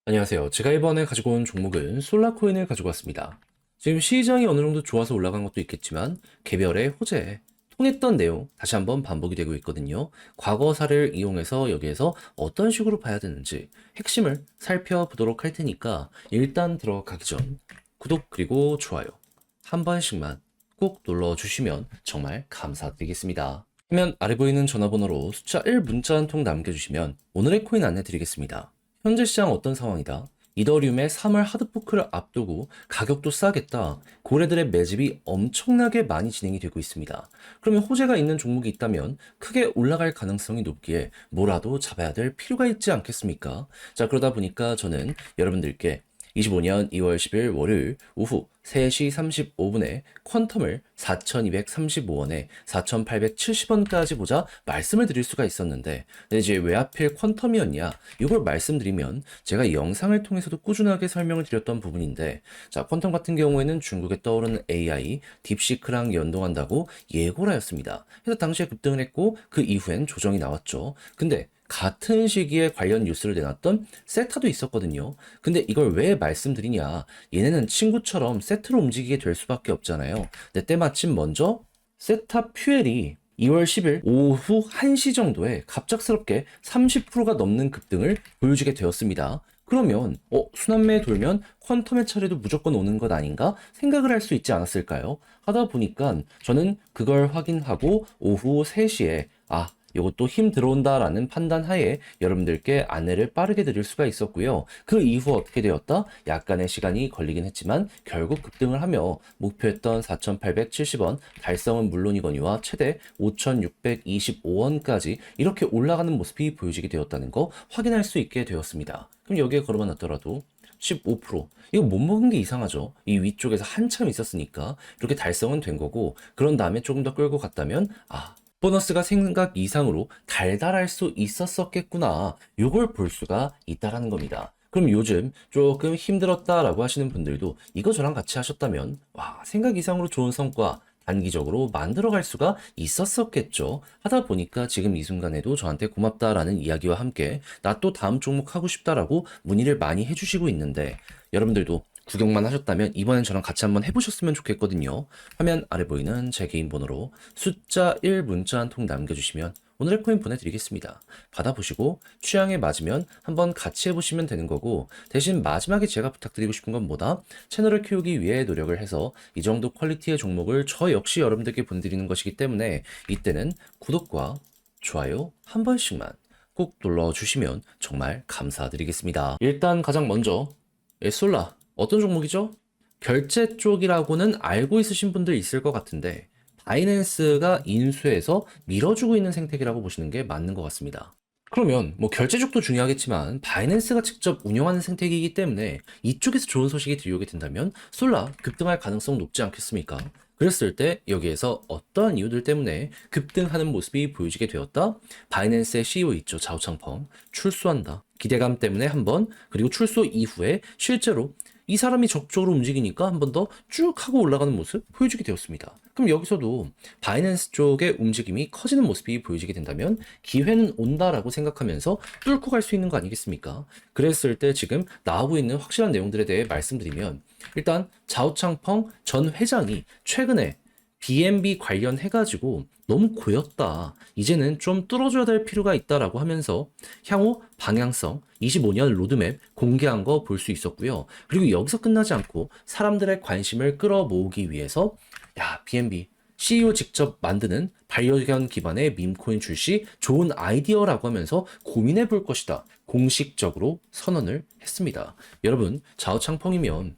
안녕하세요. 제가 이번에 가지고 온 종목은 솔라코인을 가지고 왔습니다. 지금 시장이 어느 정도 좋아서 올라간 것도 있겠지만 개별의 호재에 통했던 내용 다시 한번 반복이 되고 있거든요. 과거사를 이용해서 여기에서 어떤 식으로 봐야 되는지 핵심을 살펴보도록 할 테니까 일단 들어가기 전 구독 그리고 좋아요 한 번씩만 꼭 눌러주시면 정말 감사드리겠습니다. 화면 아래 보이는 전화번호로 숫자 1 문자 한 통 남겨주시면 오늘의 코인 안내 드리겠습니다. 현재 시장 어떤 상황이다? 이더리움의 3월 하드포크를 앞두고 가격도 싸겠다. 고래들의 매집이 엄청나게 많이 진행이 되고 있습니다. 그러면 호재가 있는 종목이 있다면 크게 올라갈 가능성이 높기에 뭐라도 잡아야 될 필요가 있지 않겠습니까? 자, 그러다 보니까 저는 여러분들께 25년 2월 10일 월요일 오후 3시 35분에 퀀텀을 4,235원에 4,870원까지 보자 말씀을 드릴 수가 있었는데, 근데 이제 왜 하필 퀀텀이었냐? 이걸 말씀드리면 제가 영상을 통해서도 꾸준하게 설명을 드렸던 부분인데, 자, 퀀텀 같은 경우에는 중국에 떠오르는 AI, 딥시크랑 연동한다고 예고를 하였습니다. 그래서 당시에 급등을 했고 그 이후엔 조정이 나왔죠. 근데 같은 시기에 관련 뉴스를 내놨던 세타도 있었거든요. 근데 이걸 왜 말씀드리냐? 얘네는 친구처럼 세트로 움직이게 될 수밖에 없잖아요. 근데 때마침 먼저 세타 퓨엘이 2월 10일 오후 1시 정도에 갑작스럽게 30%가 넘는 급등을 보여주게 되었습니다. 그러면 순환매 돌면 퀀텀의 차례도 무조건 오는 것 아닌가 생각을 할 수 있지 않았을까요? 하다 보니까 저는 그걸 확인하고 오후 3시에 이것도 힘 들어온다라는 판단 하에 여러분들께 안내를 빠르게 드릴 수가 있었고요. 그 이후 어떻게 되었다? 약간의 시간이 걸리긴 했지만 결국 급등을 하며 목표했던 4,870원 달성은 물론이거니와 최대 5,625원까지 이렇게 올라가는 모습이 보여지게 되었다는 거 확인할 수 있게 되었습니다. 그럼 여기에 걸어만 놨더라도 15% 이거 못 먹은 게 이상하죠. 이 위쪽에서 한참 있었으니까 이렇게 달성은 된 거고, 그런 다음에 조금 더 끌고 갔다면 보너스가 생각 이상으로 달달할 수 있었었겠구나. 요걸 볼 수가 있다라는 겁니다. 그럼 요즘 조금 힘들었다라고 하시는 분들도 이거 저랑 같이 하셨다면 생각 이상으로 좋은 성과 단기적으로 만들어갈 수가 있었었겠죠. 하다 보니까 지금 이 순간에도 저한테 고맙다라는 이야기와 함께 나 또 다음 종목 하고 싶다라고 문의를 많이 해주시고 있는데, 여러분들도 구경만 하셨다면 이번엔 저랑 같이 한번 해보셨으면 좋겠거든요. 화면 아래 보이는 제 개인 번호로 숫자 1 문자 한 통 남겨주시면 오늘의 코인 보내드리겠습니다. 받아보시고 취향에 맞으면 한번 같이 해보시면 되는 거고, 대신 마지막에 제가 부탁드리고 싶은 건 뭐다? 채널을 키우기 위해 노력을 해서 이 정도 퀄리티의 종목을 저 역시 여러분들께 보내드리는 것이기 때문에 이때는 구독과 좋아요 한 번씩만 꼭 눌러주시면 정말 감사드리겠습니다. 일단 가장 먼저 솔라 어떤 종목이죠? 결제 쪽이라고는 알고 있으신 분들 있을 것 같은데 바이낸스가 인수해서 밀어주고 있는 생태계라고 보시는 게 맞는 것 같습니다. 그러면 뭐 결제 쪽도 중요하겠지만 바이낸스가 직접 운영하는 생태계이기 때문에 이쪽에서 좋은 소식이 들려오게 된다면 솔라 급등할 가능성 높지 않겠습니까? 그랬을 때 여기에서 어떠한 이유들 때문에 급등하는 모습이 보여지게 되었다? 바이낸스의 CEO 있죠, 자오창펑 출소한다. 기대감 때문에 한번, 그리고 출소 이후에 실제로 이 사람이 적극적으로 움직이니까 한 번 더 쭉 하고 올라가는 모습 보여주게 되었습니다. 그럼 여기서도 바이낸스 쪽의 움직임이 커지는 모습이 보여지게 된다면 기회는 온다라고 생각하면서 뚫고 갈 수 있는 거 아니겠습니까? 그랬을 때 지금 나오고 있는 확실한 내용들에 대해 말씀드리면, 일단 자오창펑 전 회장이 최근에 BNB 관련해가지고 너무 고였다. 이제는 좀 뚫어줘야 될 필요가 있다라고 하면서 향후 방향성 25년 로드맵 공개한 거 볼 수 있었고요. 그리고 여기서 끝나지 않고 사람들의 관심을 끌어모으기 위해서 BNB CEO 직접 만드는 반려견 기반의 밈코인 출시 좋은 아이디어라고 하면서 고민해 볼 것이다. 공식적으로 선언을 했습니다. 여러분, 자오창펑이면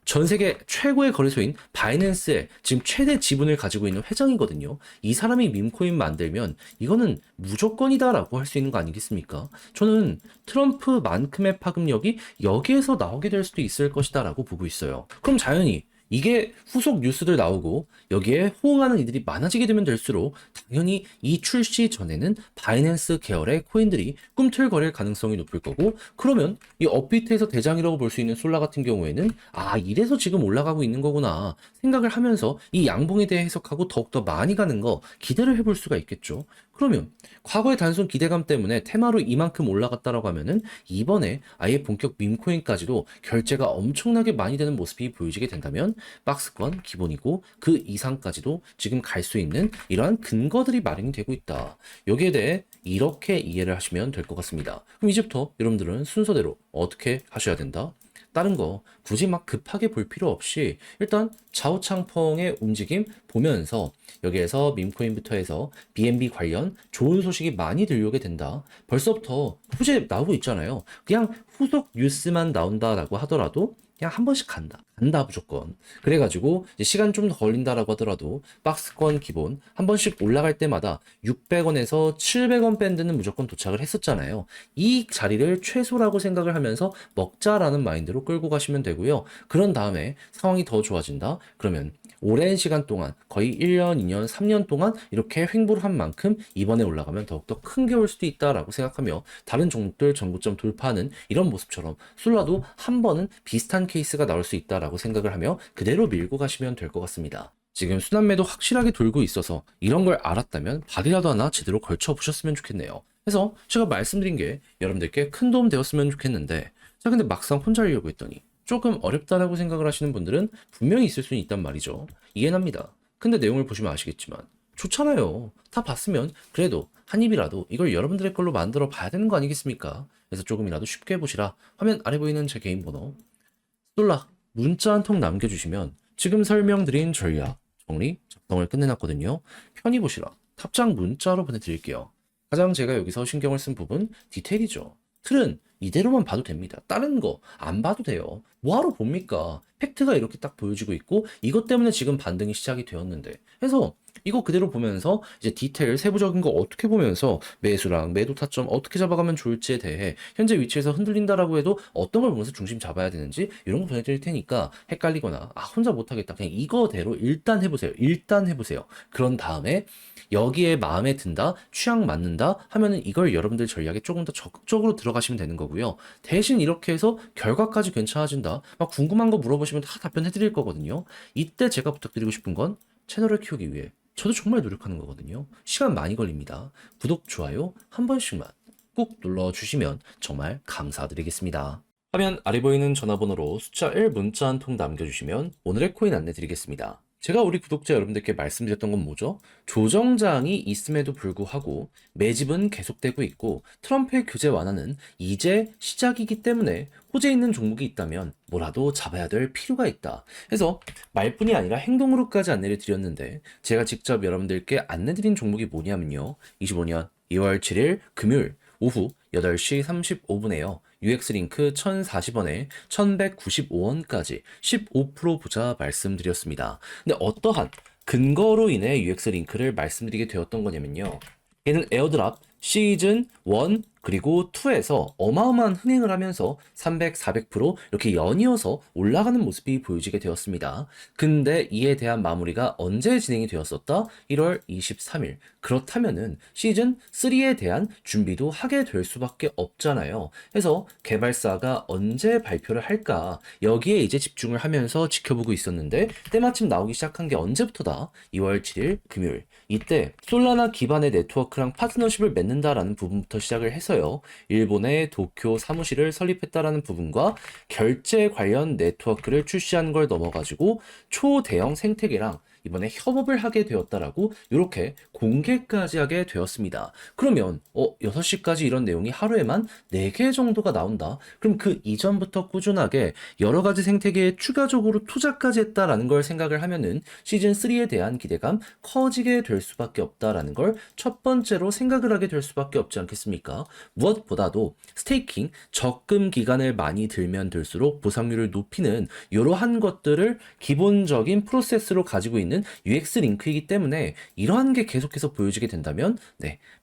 전 세계 최고의 거래소인 바이낸스에 지금 최대 지분을 가지고 있는 회장이거든요. 이 사람이 밈코인 만들면 이거는 무조건이다라고 할 수 있는 거 아니겠습니까? 저는 트럼프만큼의 파급력이 여기에서 나오게 될 수도 있을 것이다라고 보고 있어요. 그럼 자연히 이게 후속 뉴스들 나오고 여기에 호응하는 이들이 많아지게 되면 될수록 당연히 이 출시 전에는 바이낸스 계열의 코인들이 꿈틀거릴 가능성이 높을 거고, 그러면 이 업비트에서 대장이라고 볼 수 있는 솔라 같은 경우에는 아, 이래서 지금 올라가고 있는 거구나 생각을 하면서 이 양봉에 대해 해석하고 더욱더 많이 가는 거 기대를 해볼 수가 있겠죠. 그러면 과거의 단순 기대감 때문에 테마로 이만큼 올라갔다라고 하면은 이번에 아예 본격 밈코인까지도 결제가 엄청나게 많이 되는 모습이 보여지게 된다면 박스권 기본이고 그 이상까지도 지금 갈 수 있는 이러한 근거들이 마련이 되고 있다. 여기에 대해 이렇게 이해를 하시면 될 것 같습니다. 그럼 이제부터 여러분들은 순서대로 어떻게 하셔야 된다? 다른 거 굳이 막 급하게 볼 필요 없이 일단 좌우창펑의 움직임 보면서 여기에서 밈코인부터 해서 BNB 관련 좋은 소식이 많이 들려오게 된다. 벌써부터 후제 나오고 있잖아요. 그냥 후속 뉴스만 나온다라고 하더라도 그냥 한 번씩 간다. 간다 무조건. 그래가지고 이제 시간 좀 더 걸린다라고 하더라도 박스권 기본 한 번씩 올라갈 때마다 600원에서 700원 밴드는 무조건 도착을 했었잖아요. 이 자리를 최소라고 생각을 하면서 먹자라는 마인드로 끌고 가시면 되고요. 그런 다음에 상황이 더 좋아진다. 그러면 오랜 시간 동안 거의 1년, 2년, 3년 동안 이렇게 횡보를 한 만큼 이번에 올라가면 더욱더 큰 게 올 수도 있다라고 생각하며 다른 종목들 전고점 돌파하는 이런 모습처럼 솔라도 한 번은 비슷한 케이스가 나올 수 있다라고 생각을 하며 그대로 밀고 가시면 될 것 같습니다. 지금 순환매도 확실하게 돌고 있어서 이런 걸 알았다면 발이라도 하나 제대로 걸쳐 보셨으면 좋겠네요. 그래서 제가 말씀드린 게 여러분들께 큰 도움 되었으면 좋겠는데, 자 근데 막상 혼자 하려고 했더니 조금 어렵다라고 생각을 하시는 분들은 분명히 있을 수는 있단 말이죠. 이해는 합니다. 근데 내용을 보시면 아시겠지만 좋잖아요. 다 봤으면 그래도 한 입이라도 이걸 여러분들의 걸로 만들어 봐야 되는 거 아니겠습니까? 그래서 조금이라도 쉽게 보시라. 화면 아래 보이는 제 개인 번호 솔라 문자 한 통 남겨주시면 지금 설명드린 전략 정리 작성을 끝내놨거든요. 편히 보시라. 답장 문자로 보내드릴게요. 가장 제가 여기서 신경을 쓴 부분 디테일이죠. 틀은 이대로만 봐도 됩니다. 다른 거 안 봐도 돼요. 뭐하러 봅니까? 팩트가 이렇게 딱 보여지고 있고 이것 때문에 지금 반등이 시작이 되었는데, 그래서 이거 그대로 보면서 이제 디테일 세부적인 거 어떻게 보면서 매수랑 매도 타점 어떻게 잡아가면 좋을지에 대해 현재 위치에서 흔들린다라고 해도 어떤 걸 보면서 중심 잡아야 되는지 이런 거 보내드릴 테니까 헷갈리거나 아 혼자 못하겠다 그냥 이거대로 일단 해보세요. 일단 해보세요. 그런 다음에 여기에 마음에 든다, 취향 맞는다 하면은 이걸 여러분들 전략에 조금 더 적극적으로 들어가시면 되는 거고요. 대신 이렇게 해서 결과까지 괜찮아진다, 막 궁금한 거 물어보시면 다 답변해 드릴 거거든요. 이때 제가 부탁드리고 싶은 건 채널을 키우기 위해 저도 정말 노력하는 거거든요. 시간 많이 걸립니다. 구독, 좋아요 한 번씩만 꼭 눌러주시면 정말 감사드리겠습니다. 화면 아래 보이는 전화번호로 숫자 1 문자 한 통 남겨주시면 오늘의 코인 안내 드리겠습니다. 제가 우리 구독자 여러분들께 말씀드렸던 건 뭐죠? 조정장이 있음에도 불구하고 매집은 계속되고 있고 트럼프의 규제 완화는 이제 시작이기 때문에 호재 있는 종목이 있다면 뭐라도 잡아야 될 필요가 있다. 그래서 말뿐이 아니라 행동으로까지 안내를 드렸는데 제가 직접 여러분들께 안내드린 종목이 뭐냐면요. 25년 2월 7일 금요일 오후 8시 35분에요. UX링크 1040원에 1195원까지 15% 보자 말씀드렸습니다. 근데 어떠한 근거로 인해 UX링크를 말씀드리게 되었던 거냐면요. 얘는 에어드랍 시즌 1 그리고 2에서 어마어마한 흥행을 하면서 300, 400% 이렇게 연이어서 올라가는 모습이 보여지게 되었습니다. 근데 이에 대한 마무리가 언제 진행이 되었었다? 1월 23일. 그렇다면은 시즌 3에 대한 준비도 하게 될 수밖에 없잖아요. 그래서 개발사가 언제 발표를 할까? 여기에 이제 집중을 하면서 지켜보고 있었는데 때마침 나오기 시작한 게 언제부터다? 2월 7일 금요일. 이때 솔라나 기반의 네트워크랑 파트너십을 맺는다라는 부분부터 시작을 해서요. 일본의 도쿄 사무실을 설립했다라는 부분과 결제 관련 네트워크를 출시하는 걸 넘어가지고 초대형 생태계랑 이번에 협업을 하게 되었다라고 이렇게 공개까지 하게 되었습니다. 그러면 6시까지 이런 내용이 하루에만 4개 정도가 나온다. 그럼 그 이전부터 꾸준하게 여러 가지 생태계에 추가적으로 투자까지 했다라는 걸 생각을 하면은 시즌 3에 대한 기대감 커지게 될 수밖에 없다라는 걸 첫 번째로 생각을 하게 될 수밖에 없지 않겠습니까? 무엇보다도 스테이킹 적금 기간을 많이 들면 들수록 보상률을 높이는 이러한 것들을 기본적인 프로세스로 가지고 있는 있는 UX 링크이기 때문에 이러한 게 계속해서 보여지게 된다면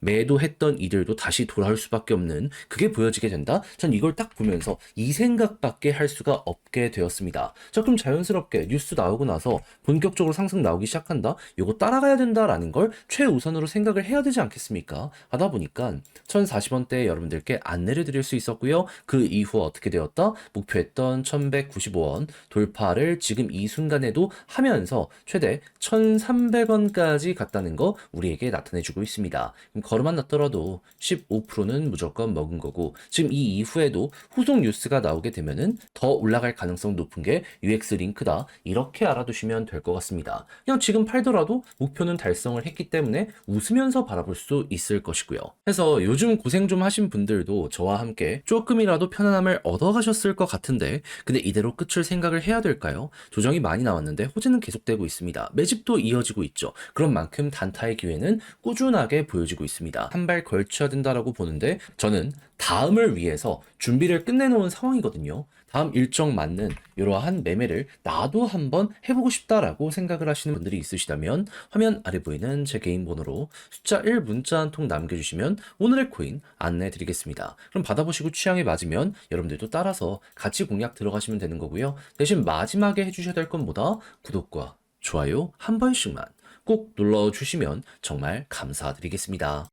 매도했던 이들도 다시 돌아올 수밖에 없는 그게 보여지게 된다. 전 이걸 딱 보면서 이 생각밖에 할 수가 없게 되었습니다. 자, 그럼 자연스럽게 뉴스 나오고 나서 본격적으로 상승 나오기 시작한다. 이거 따라가야 된다라는 걸 최우선으로 생각을 해야 되지 않겠습니까? 하다 보니까 1040원대에 여러분들께 안내를 드릴 수 있었고요. 그 이후 어떻게 되었다? 목표했던 1195원 돌파를 지금 이 순간에도 하면서 최대 1300원까지 갔다는 거 우리에게 나타내주고 있습니다. 그럼 걸음만 났더라도 15%는 무조건 먹은 거고 지금 이 이후에도 후속 뉴스가 나오게 되면은 더 올라갈 가능성 높은 게 UX 링크다. 이렇게 알아두시면 될 것 같습니다. 그냥 지금 팔더라도 목표는 달성을 했기 때문에 웃으면서 바라볼 수 있을 것이고요. 그래서 요즘 고생 좀 하신 분들도 저와 함께 조금이라도 편안함을 얻어가셨을 것 같은데 근데 이대로 끝을 생각을 해야 될까요? 조정이 많이 나왔는데 호재는 계속되고 있습니다. 매집도 이어지고 있죠. 그런 만큼 단타의 기회는 꾸준하게 보여지고 있습니다. 한 발 걸쳐야 된다라고 보는데 저는 다음을 위해서 준비를 끝내놓은 상황이거든요. 다음 일정 맞는 이러한 매매를 나도 한번 해보고 싶다라고 생각을 하시는 분들이 있으시다면 화면 아래 보이는 제 개인 번호로 숫자 1 문자 한 통 남겨주시면 오늘의 코인 안내 드리겠습니다. 그럼 받아보시고 취향에 맞으면 여러분들도 따라서 같이 공략 들어가시면 되는 거고요. 대신 마지막에 해주셔야 될 건 뭐다? 구독과 좋아요 한 번씩만 꼭 눌러주시면 정말 감사드리겠습니다.